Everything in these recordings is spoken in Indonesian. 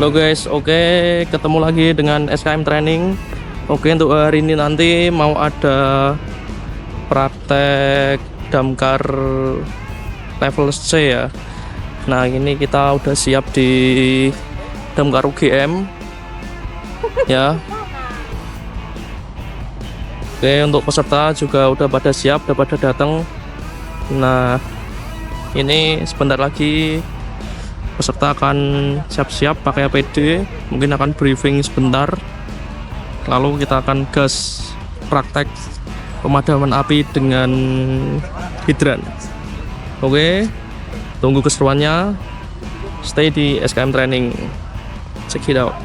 Halo guys, oke, ketemu lagi dengan SKM Training. Oke, untuk hari ini nanti mau ada praktek damkar level C ya. Nah, ini kita udah siap di damkar UGM ya. Oke, untuk peserta juga udah pada siap, udah pada datang. Nah, ini sebentar lagi peserta akan siap-siap pakai APD, mungkin akan briefing sebentar, lalu kita akan gas praktek pemadaman api dengan hidran. Oke, tunggu keseruannya, stay di SKM Training, check it out.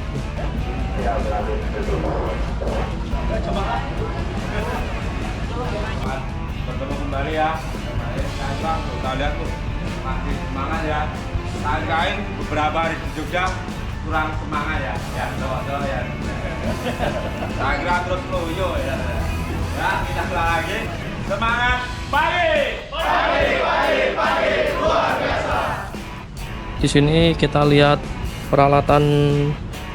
Bertemu kembali ya. Sekarang kita lihat tuh masih semangat ya. Kain beberapa hari di Jogja kurang semangat ya. Ya, doa ya. Saya kira terus loyo ya. Ya, kita ulang lagi. Semangat pagi. Pagi luar biasa. Di sini kita lihat peralatan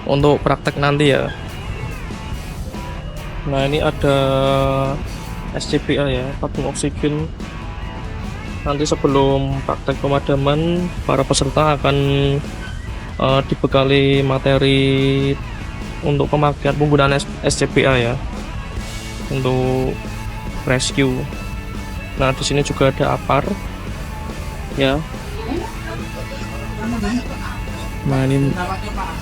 untuk praktek nanti ya. Nah, ini ada SCBA ya, tabung oksigen. Nanti sebelum praktek pemadaman, para peserta akan dibekali materi untuk pemakaian penggunaan SCBA ya, untuk rescue. Nah, di sini juga ada APAR ya. Nah, ini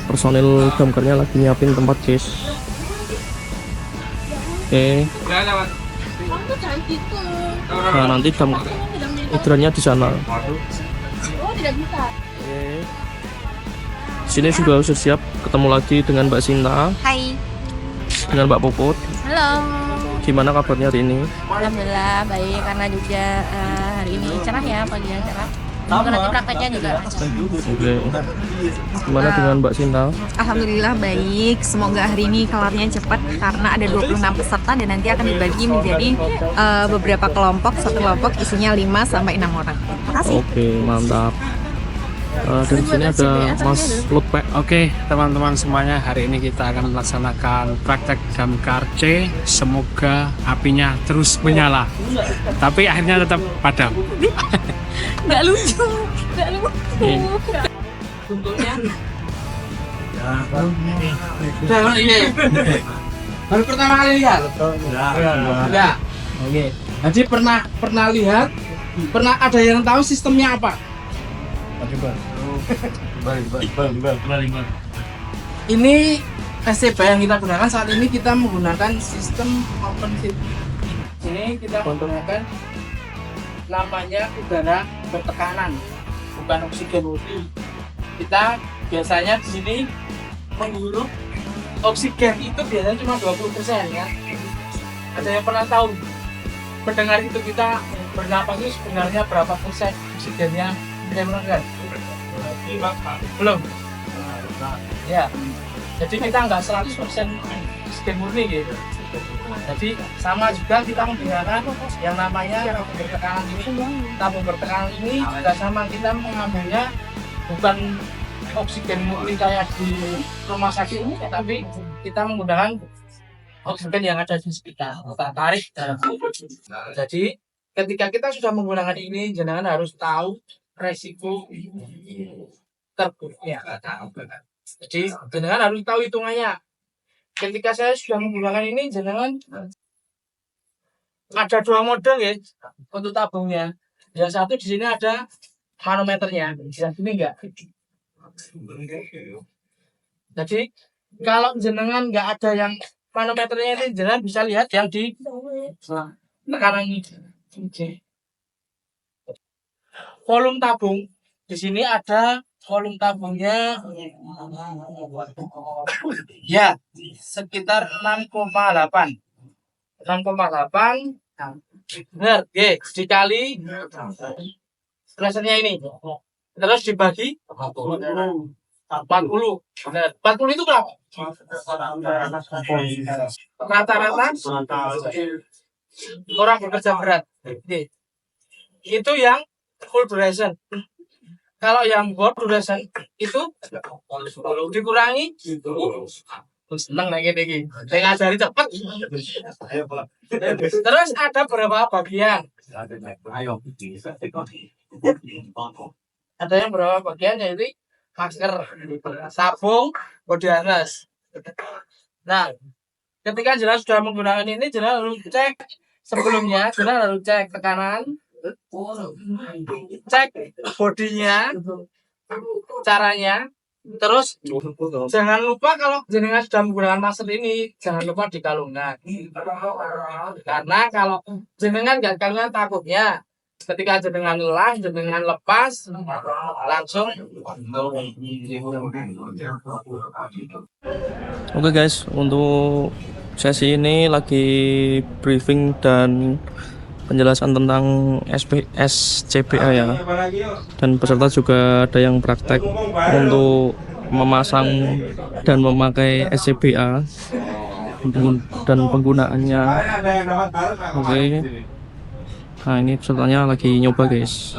personil damkarnya lagi nyiapin tempat guys. Oke. Nah, nanti damkar hidrannya di sana. Oh, tidak bisa. Oke. Sini juga sudah siap ketemu lagi dengan Mbak Sinta, Hai. dengan Mbak Puput. Halo. Gimana kabarnya hari ini? Alhamdulillah baik, karena juga hari ini cerah ya, paginya cerah. Semoga nanti prakteknya juga lancar. Oke. Gimana dengan Mbak Sinta? Alhamdulillah baik, semoga hari ini kelarnya cepat karena ada 26 peserta dan nanti akan dibagi menjadi beberapa kelompok, satu kelompok isinya 5 sampai 6 orang. Terima kasih. Oke, mantap. Dan di sini ada Mas Lutpek. Oke, teman-teman semuanya, hari ini kita akan melaksanakan praktek damkar C. Semoga apinya terus menyala, tapi akhirnya tetap padam. Nggak lucu, nggak lucu. Baru pertama kali lihat? Ya. Oke. Jadi pernah lihat? Pernah ada yang tahu sistemnya apa? Ini SCB yang kita gunakan saat ini, kita menggunakan sistem open shift. Ini kita menggunakan namanya udara bertekanan, bukan oksigen murni. Kita biasanya di sini menghirup oksigen itu biasanya cuma 20% ya. Ada yang pernah tahu pendengar itu kita bernapas itu sebenarnya berapa persen oksigennya? Benar kan? Belum. Ya. Jadi kita nggak 100% oksigen murni gitu. Jadi sama juga kita menggunakan yang namanya tabung bertekanan ini. Tabung bertekanan ini juga sama, kita mengambilnya bukan oksigen murni kayak di rumah sakit ini, tapi kita menggunakan oksigen yang ada di sekitar. Kita tarik dalam tubuh. Jadi ketika kita sudah menggunakan ini, jenengan harus tahu resiko terburuknya. Jadi jenengan harus tahu hitungannya. Ketika saya sudah menggunakan ini, jenengan ada dua model ya untuk tabungnya. Yang satu di sini ada manometernya, di sini enggak. Jadi kalau jenengan nggak ada yang manometernya ini, jenengan bisa lihat yang di tekanan ini. Volume tabung di sini ada volume tabungnya ya sekitar 6,8 benar ya, dikali lasernya ini terus dibagi 40. Benar, 40 itu berapa? Rata-rata orang bekerja berat itu yang full duration. Kalau yang board durasi itu dikurangi. Seneng nih gini. Saya ngajari cepet. Terus ada berapa bagian? Ada yang berapa bagian, yaitu masker, sabung, body harness. Nah, ketika jelas sudah menggunakan ini, jelas harus cek sebelumnya, jelas harus cek tekanan, cek bodinya, caranya. Terus jangan lupa kalau jenengan sudah menggunakan masker ini, jangan lupa dikalungkan. Karena kalau jenengan nggak kalungkan, takutnya ketika jenengan lelah, jenengan lepas, langsung. Oke guys, untuk sesi ini lagi briefing dan penjelasan tentang SCBA ya, dan peserta juga ada yang praktek untuk memasang dan memakai SCBA dan penggunaannya. Oke, nah ini pesertanya lagi nyoba guys.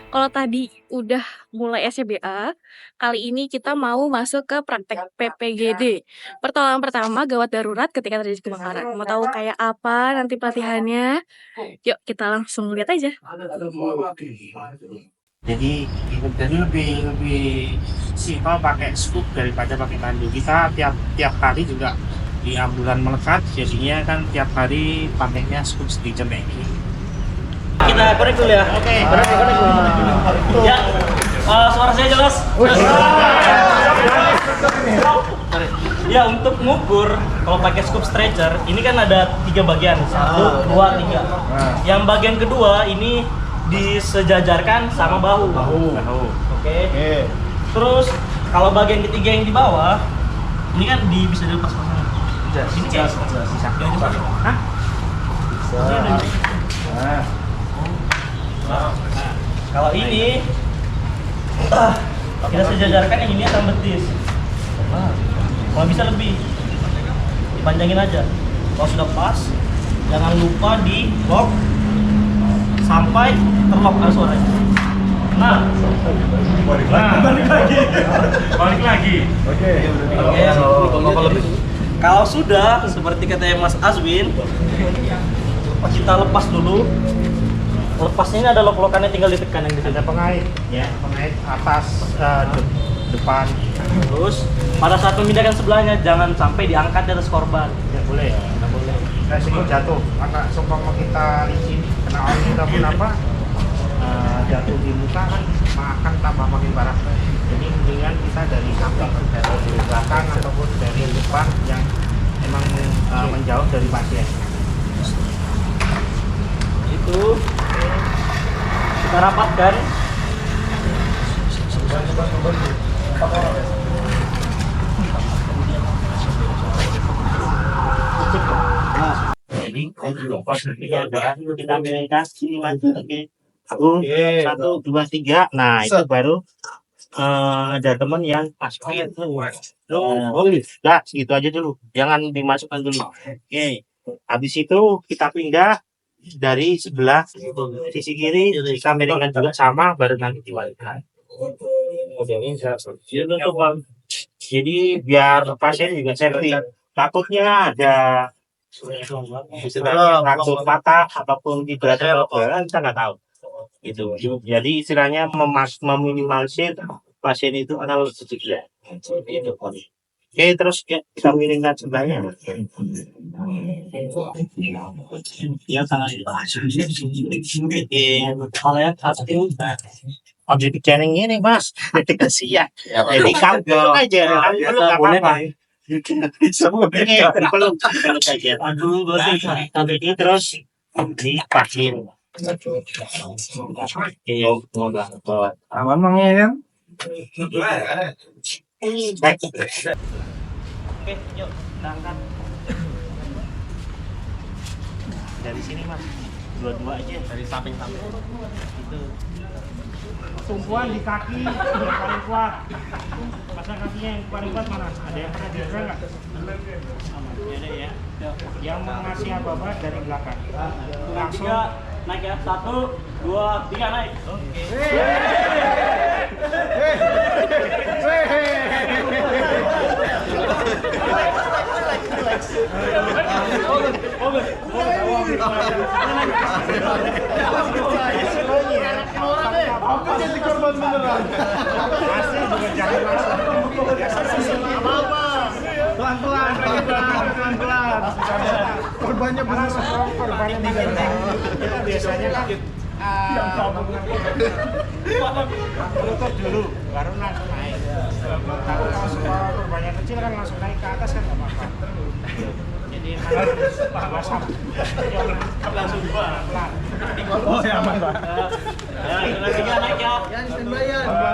Kalau tadi udah mulai SCBA, kali ini kita mau masuk ke praktek PPGD. Pertolongan pertama gawat darurat ketika terjadi kebakaran. Mau tahu kayak apa nanti pelatihannya? Yuk kita langsung lihat aja. Jadi lebih simpel pakai scoop daripada pakai tandu. Kita tiap hari juga di ambulan melekat, jadinya kan tiap hari pakainya scoop stitcher ini. Kita connect dulu ya. Oke. Connect dulu. Ya. Suara saya jelas. Ya untuk ngukur kalau pakai scoop stretcher ini kan ada 3 bagian, 1, 2, 3. Yang bagian kedua ini disejajarkan sama bahu. Oke. Terus kalau bagian ketiga yang di bawah ini kan bisa dilepas pasang. Ini kayak bisa. Hah? Kalau ini kita sejajarkan yang ini akan betis. Kalau bisa lebih dipanjangin aja. Kalau sudah pas, jangan lupa di lock sampai terlock ada suaranya. Balik lagi. Oke. Kalau sudah seperti katanya Mas Azwin, kita lepas dulu. Lepasnya ini ada lock-lockannya, tinggal ditekan yang di sini. Ada pengait, ya, pengait atas depan. Terus pada saat memindahkan sebelahnya jangan sampai diangkat dari atas korban. Tidak boleh, tidak boleh. Resiko jatuh. Karena seumpama kita licin, kena angin ataupun apa, jatuh di muka kan akan tambah makin parah. Jadi mendingan kita dari samping, dari belakang ataupun dari depan yang memang menjauh dari pasien. Itu kita rapatkan. Jadi kita ambilkan sini maju, oke. 1, 2, 3. Nah itu baru ada teman yang masukin. Nah segitu aja dulu, jangan dimasukkan dulu. Oke, habis itu kita pindah dari sebelah sisi kiri, kita miringkan juga sama, baru nanti diwalikan. Jadi biar pasien juga safety. Takutnya ada langsung patah ataupun ibaratnya kita nggak tahu. Gitu. Jadi istilahnya meminimalisir pasien itu akan sedikit. Itu. Oke, terus kita miringkan sebelahnya. Ya sangat. Objektif channel ini mas, kasihan. Jadi kamu aja, kamu nggak apa-apa. Peluk aja. Ini terus dipasin. Aman mangnya ya. Oke, yuk kita angkat. Dari sini mas, dua-dua aja. Dari samping-samping. Itu. Tumpuan di kaki yang paling kuat. Pasang kakinya yang paling kuat mana? Ada yang pernah diajar nggak? Ada ya. Yang mengasih apa-apa dari belakang. Langsung 3 naik ya. 1, 2, 3 naik. Oke. Aku jadi korban beneran. Masih juga jangan Pelan-pelan. Korbannya bener. korbannya di genteng. Kita biasanya kan lutut dulu, baru langsung naik. Tapi kalau semua korbannya kecil kan langsung naik ke atas kan nggak apa-apa. Jadi langsung pelan. Oh ya aman pak. Ya, sudah 3 naik ya.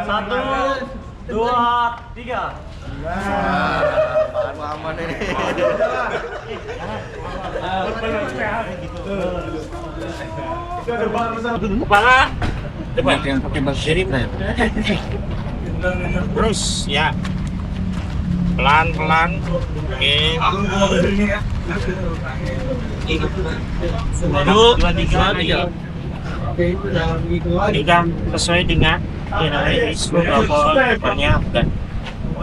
1, 2, 3. Aman ini. Kepala depan yang pakai jadi terus ya pelan-pelan. Oke. 2, 3. Jika sesuai dengan risiko berapa dan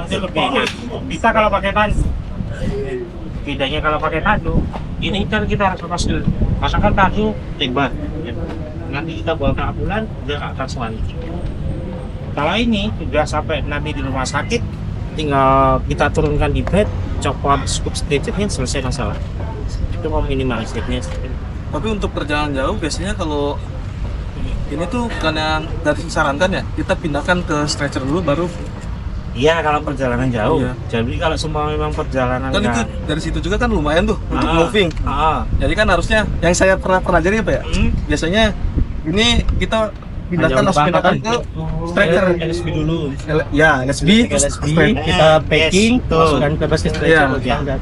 itu lebih enak. Kita kalau pakai tandu, bedanya kalau pakai tandu, ini kan kita harus lepas dulu. Masangkan tandu tembak. Nanti kita bawa ke ambulan, dia akan selanjut. Kalau ini sudah sampai nanti di rumah sakit, tinggal kita turunkan di bed, copot scoop stretchernya, selesai masalah. Itu meminimalisirnya. Tapi untuk perjalanan jauh biasanya kalau ini tuh bukan yang dari disarankan ya, kita pindahkan ke stretcher dulu baru Iya, kalau perjalanan jauh. Iya. Jadi kalau semua memang perjalanan Kan itu dari situ juga kan lumayan tuh untuk Ah. moving. Ah, Jadi kan harusnya yang saya pernah pelajari apa ya? Biasanya ini kita pindahkan langsung pindahkan ke stretcher. LSB dulu. Ya, LSB, Kita packing, yes, tuh. masukkan ke basket Iya. stretcher.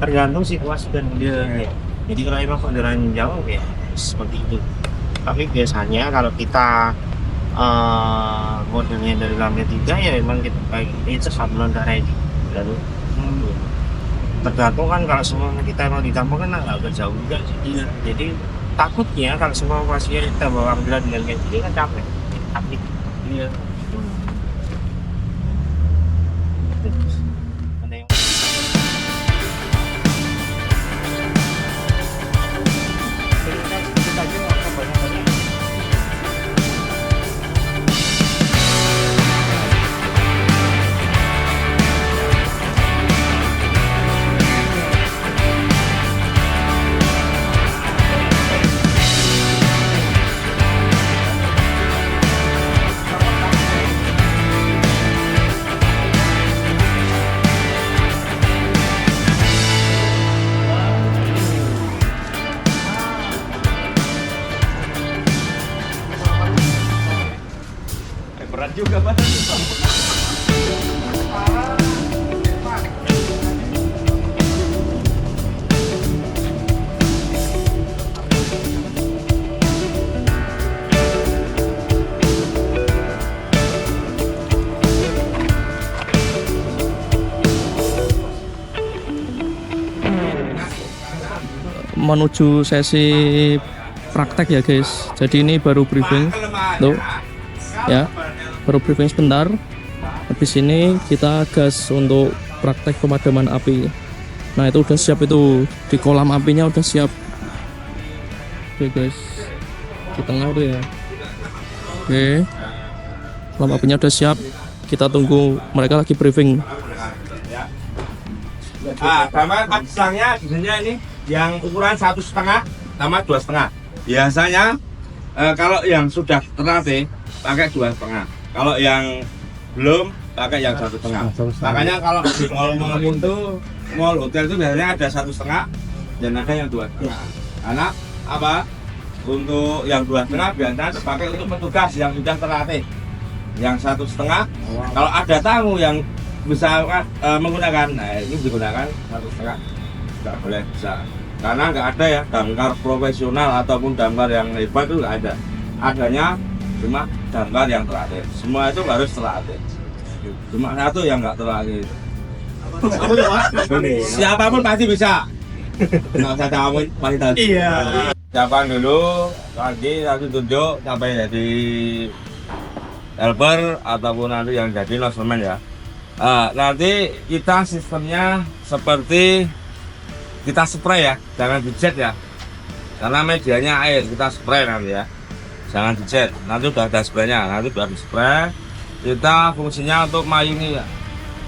tergantung situasi dan Iya. jadi kalau memang perjalanan jauh ya seperti itu. Tapi biasanya kalau kita modelnya dari lantai 3 ya memang kita pakai itu sablon ready. Lalu tergantung kan kalau semua kita mau ditambah kan agak jauh juga sih. Jadi takutnya kalau semua pasien kita bawa ambulan dengan kayak gini kan capek. Tapi Iya. ada yang Berat juga Pak. Menuju sesi praktek ya guys. Jadi ini baru briefing tuh ya, baru briefing sebentar. Habis ini kita gas untuk praktek pemadaman api. Nah itu udah siap, itu di kolam apinya udah siap. Oke guys, di tengah tuh ya. Oke, kolam apinya udah siap. Kita tunggu mereka lagi briefing. Sama aksangnya biasanya ini yang ukuran 1,5 sama 2,5. Biasanya kalau yang sudah terlatih pakai 2,5. Kalau yang belum pakai yang 1,5. Makanya kalau di mall-mall itu, mall hotel itu biasanya ada 1,5 dan ada yang 2,5. Karena apa? Untuk yang 2,5 biasanya dipakai untuk petugas yang sudah terlatih. Yang 1,5 kalau ada tamu yang bisa menggunakan, nah ini digunakan 1,5, nggak boleh bisa, karena nggak ada ya damkar profesional ataupun damkar yang hebat itu nggak ada. Adanya cuma damkar yang terlatih, semua itu harus terlatih, cuma satu yang nggak terlatih. Siapapun pasti bisa, nggak usah tamu wanita. Iya. Siapkan dulu, lagi tunjuk sampai jadi helper ataupun nanti yang jadi nozzleman ya. Nanti kita sistemnya seperti kita spray ya, jangan dijet ya, karena medianya air, kita spray nanti ya, jangan dijet. Nanti udah ada spraynya, nanti udah di spray. Kita fungsinya untuk mayungi ya.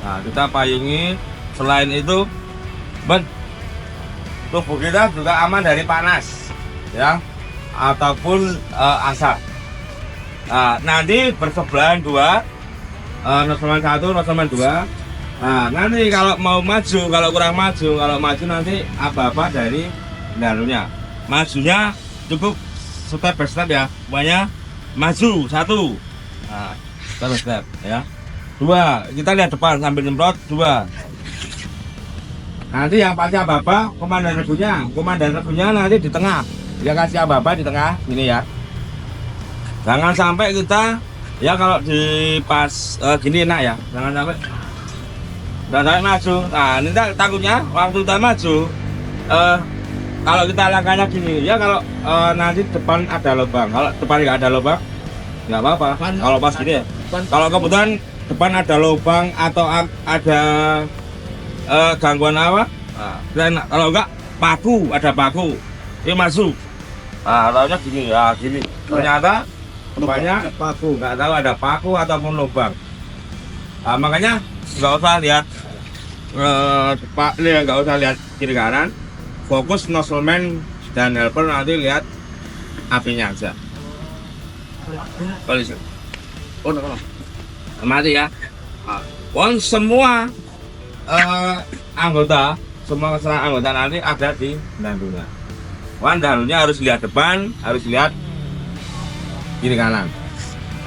Nah kita payungi. Selain itu tubuh kita juga aman dari panas ya, ataupun asap. Nanti bersebelahan dua, nozzleman 1, nozzleman 2. Nah, nanti kalau mau maju, kalau kurang maju, kalau maju nanti apa-apa dari dalamnya. Majunya cukup step by step ya. Pokoknya maju 1. Nah, step by step ya. 2, kita lihat depan sambil nyemprot 2. Nanti yang pasti apa-apa komandan regunya nanti di tengah. Dia kasih apa-apa di tengah ini ya. Jangan sampai kita ya kalau di pas gini enak ya, jangan sampai maju. Nah ini takutnya waktu kita maju, kalau kita langkahnya gini ya, kalau nanti depan ada lubang, kalau depan nggak ada lubang nggak apa-apa. Kalau pas gini ya, kalau kebetulan depan ada lubang atau ada gangguan apa, dan kalau enggak ada paku ini masuk. Nah tahunya gini ya, gini ternyata banyak paku, nggak tahu ada paku ataupun lubang. Nah, makanya nggak usah lihat nggak usah lihat kiri kanan, fokus nozzleman dan helper, nanti lihat apinya aja. Polisi, mati ya. semua anggota, semua anggota nanti ada di dandunya. Dandunya harus lihat depan, harus lihat kiri kanan.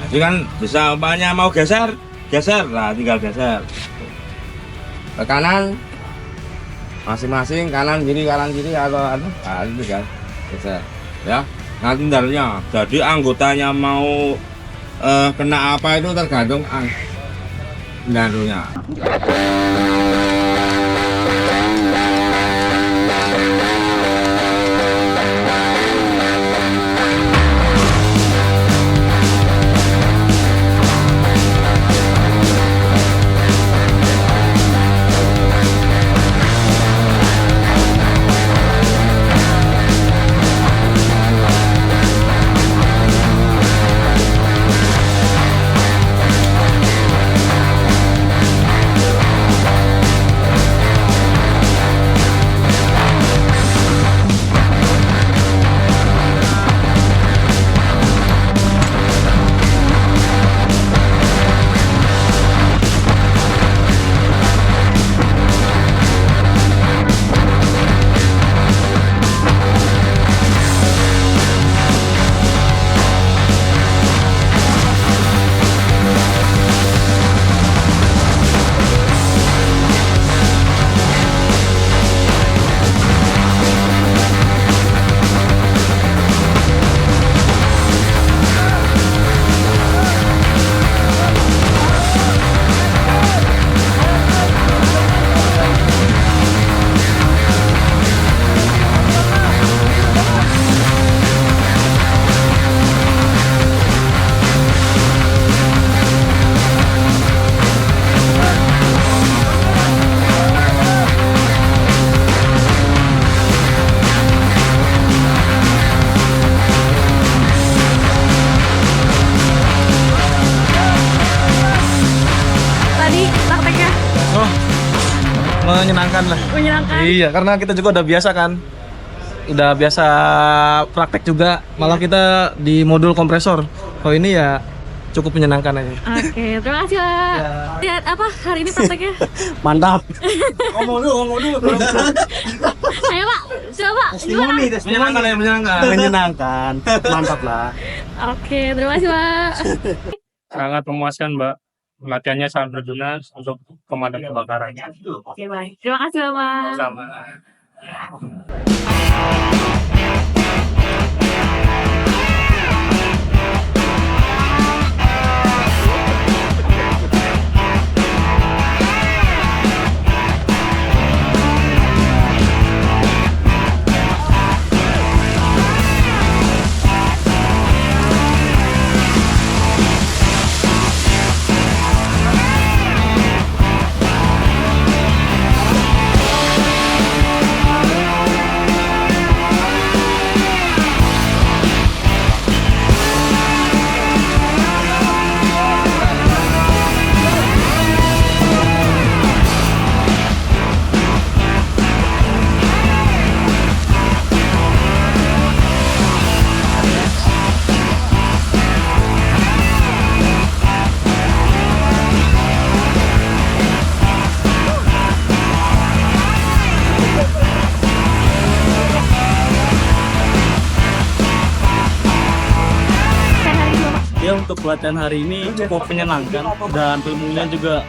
Jadi kan bisa umpamanya mau geser, lah tinggal geser ke kanan, masing-masing kanan kiri atau itu kan geser ya. Nanti dandunya. Jadi anggotanya mau kena apa itu tergantung dandunya. Menyenangkan lah. Menyenangkan. Iya, karena kita juga udah biasa kan. Udah biasa praktek juga, malah kita di modul kompresor. Kalau ini ya cukup menyenangkan aja. Oke, terima kasih Pak. Lihat apa hari ini prakteknya? Mantap. Ngomong dulu. Ayo Pak, coba Pak. Gimana? Menyenangkan ya, menyenangkan. Mantap lah. Oke, terima kasih Pak. Sangat memuaskan, Mbak. Latihannya sangat berguna untuk pemadam kebakaran. Oke, baik. Terima kasih Bapak. Sama. Ya, untuk pelatihan hari ini cukup menyenangkan dan ilmunya juga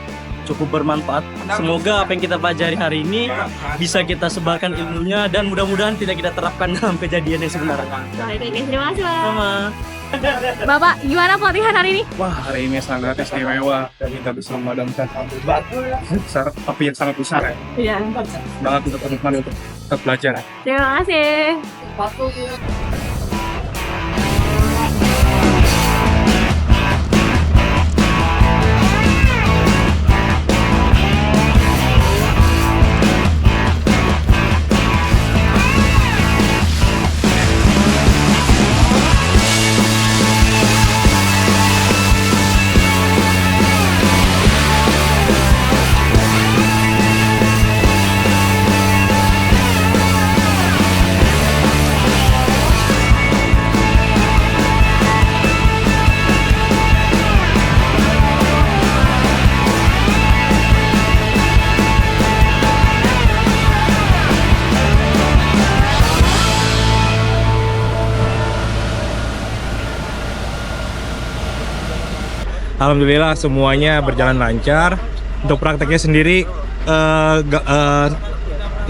cukup bermanfaat. Semoga apa yang kita pelajari hari ini bisa kita sebarkan ilmunya dan mudah-mudahan tidak kita terapkan dalam kejadian yang sebenarnya. Baik, terima kasih Pak. Sama. Bapak, gimana pelatihan hari ini? Wah, hari ini sangat istimewa dan kita bisa memadamkan api yang sangat besar ya. Iya. Banget untuk teman-teman untuk tetap belajar. Terima kasih. Alhamdulillah semuanya berjalan lancar. Untuk prakteknya sendiri,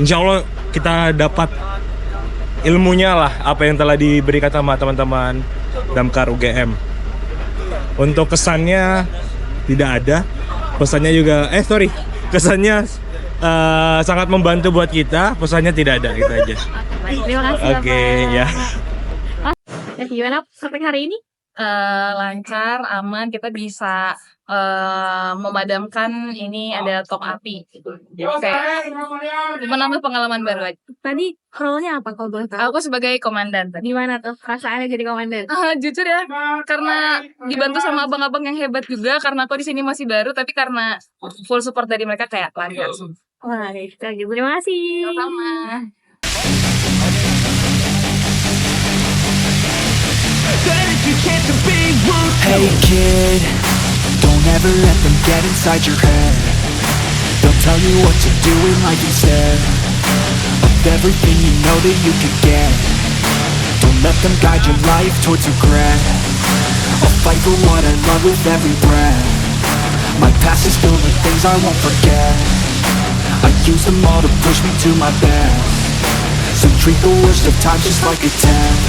insya Allah kita dapat ilmunya lah, apa yang telah diberikan sama teman-teman Damkar UGM. Untuk kesannya tidak ada, pesannya juga, kesannya sangat membantu buat kita, pesannya tidak ada, gitu aja. Baik, terima kasih Oke, Bapak. ya. Ya, gimana praktek hari ini? Lancar, aman, kita bisa memadamkan ini ada tong api. Kayak menambah pengalaman baru aja. Tadi role-nya apa kalau boleh tahu? Aku sebagai komandan tadi. Gimana tuh perasaannya jadi komandan? Jujur ya, karena dibantu sama abang-abang yang hebat juga, karena aku di sini masih baru, tapi karena full support dari mereka kayak lancar. Wah, kita gitu. Terima kasih. Sama. Hey kid, don't ever let them get inside your head. They'll tell you what to do in life instead of everything you know that you could get. Don't let them guide your life towards regret. I'll fight for what I love with every breath. My past is filled with things I won't forget. I use them all to push me to my best. So treat the worst of times just like a test.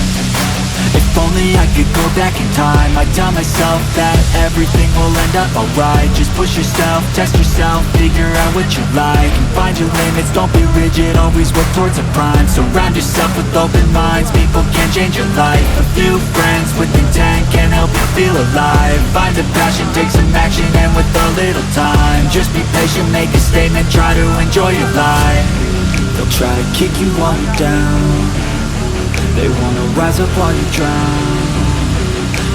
If only I could go back in time, I'd tell myself that everything will end up alright. Just push yourself, test yourself, figure out what you like, and find your limits, don't be rigid, always work towards a prime. Surround yourself with open minds, people can change your life. A few friends with intent can help you feel alive. Find a passion, take some action, and with a little time, just be patient, make a statement, try to enjoy your life. They'll try to kick you while you're down. They wanna rise up while you drown.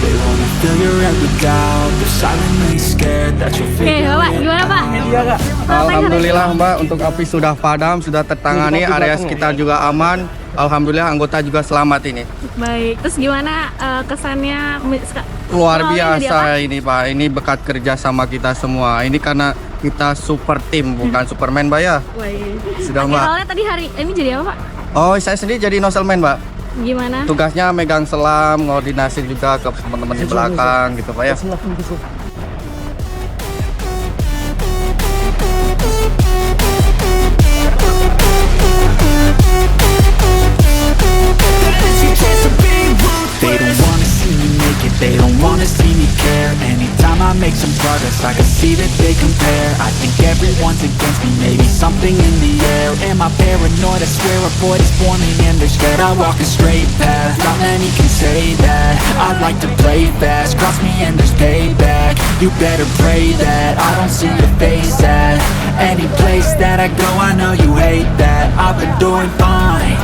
They wanna fill your head with doubt. They're silently scared that you'll Oke, figure Bapak, it gimana Pak? out. Alhamdulillah Mbak, untuk api sudah padam, sudah tertangani, area sekitar juga aman. Alhamdulillah anggota juga selamat ini. Baik, terus gimana kesannya? Luar Soalnya jadi apa? biasa ini Pak, ini berkat kerja sama kita semua. Ini karena kita super tim, bukan Superman Mbak ya. Baik. Sudah Mbak. Awalnya tadi hari ini jadi apa Pak? Oh, saya sendiri jadi nozzleman Mbak. Gimana? Tugasnya megang selam, koordinasi juga ke teman-teman di belakang gitu Pak ya. They don't wanna see me make it, they don't wanna see me care. Anytime I make some progress, I can see that they compare. I think everyone's against me, maybe something in the air. Am I paranoid? I swear a void is forming and they're scared I walk a straight path. Not many can say that. I like to play fast, cross me and there's payback. You better pray that I don't see your face at any place that I go. I know you hate that. I've been doing fine,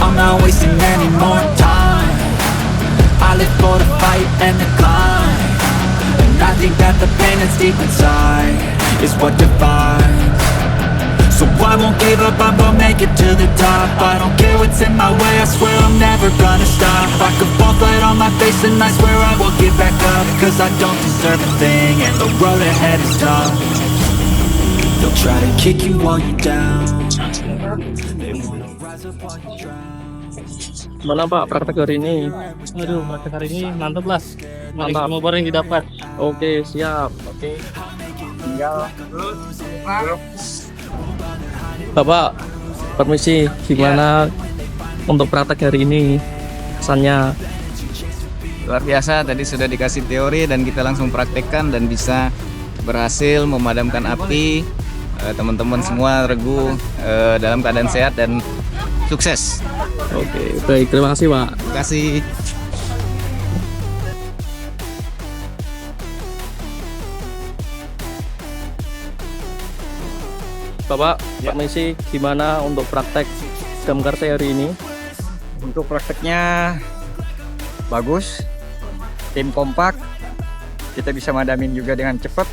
I'm not wasting any more time. I live for the fight and the climb, and I think that the pain that's deep inside is what defines. So I won't give up, I'm gonna make it to the top. I don't care what's in my way, I swear I'm never gonna stop. I could fall flat on my face and I swear I will get back up, cause I don't deserve a thing and the road ahead is tough. They'll try to kick you while you're down. They wanna rise up while you drown. Mana Pak praktek hari ini? Aduh, praktek hari ini mantap lah. Mantap. Semua barang yang didapat. Oke, siap. Oke. Bapak, permisi, gimana untuk praktek hari ini? Kesannya? Luar biasa, tadi sudah dikasih teori dan kita langsung praktekkan dan bisa berhasil memadamkan api. Teman-teman semua regu dalam keadaan sehat dan sukses. Oke, baik. Terima kasih, Pak. Terima kasih. Bapak, permisi, gimana untuk praktek Damkar hari ini? Untuk prakteknya bagus, tim kompak, kita bisa madamin juga dengan cepat,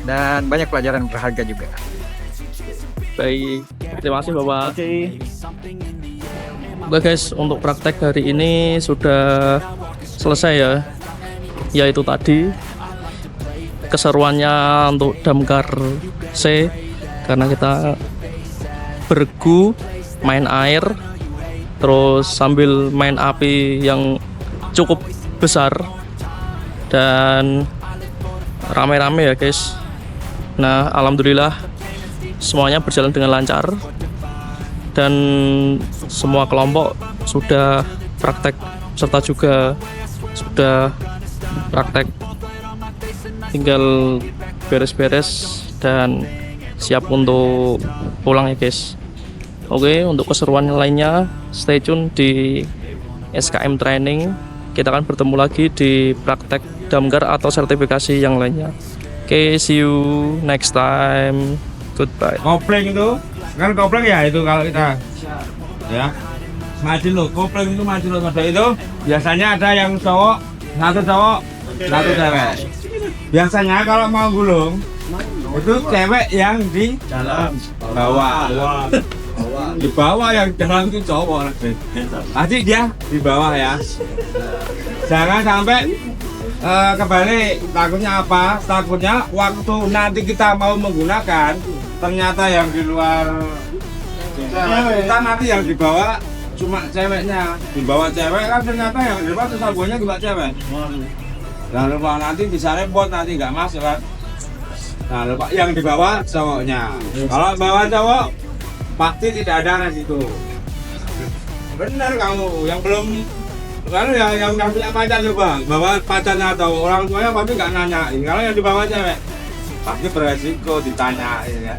dan banyak pelajaran berharga juga. Baik, terima kasih Bapak. Oke guys, untuk praktek hari ini sudah selesai ya. Yaitu tadi keseruannya untuk Damkar C, karena kita bergu, main air, terus sambil main api yang cukup besar dan rame-rame ya guys. Nah alhamdulillah semuanya berjalan dengan lancar dan semua kelompok sudah praktek, serta juga sudah praktek, tinggal beres-beres dan siap untuk pulang ya guys. Oke, untuk keseruan lainnya stay tune di SKM Training. Kita akan bertemu lagi di praktek damkar atau sertifikasi yang lainnya. Oke, see you next time. Goodbye. Kopling itu kan kopling ya itu kalau kita ya maju lo, kopling itu maju lo, itu biasanya ada yang cowok, satu cewek. Biasanya kalau mau gulung itu cewek yang di dalam bawah, di bawah, yang dalam itu cowok. Nanti dia di bawah ya, jangan sampai kebalik. Takutnya apa? Takutnya waktu nanti kita mau menggunakan ternyata yang di luar kita, nanti yang di bawah cuma ceweknya, di bawah cewek kan, ternyata yang di bawah sabunnya juga cewek. Jangan lupa, nanti bisa repot, nanti nggak masuk kan. Nah lupa yang di bawah cowoknya. Kalau bawah cowok pasti tidak ada di situ. Benar kamu yang belum kan, yang nggak punya pacar coba bawa pacarnya atau orang tuanya pasti nggak nanyain. Kalau yang di bawah cewek pasti beresiko ditanyain ya.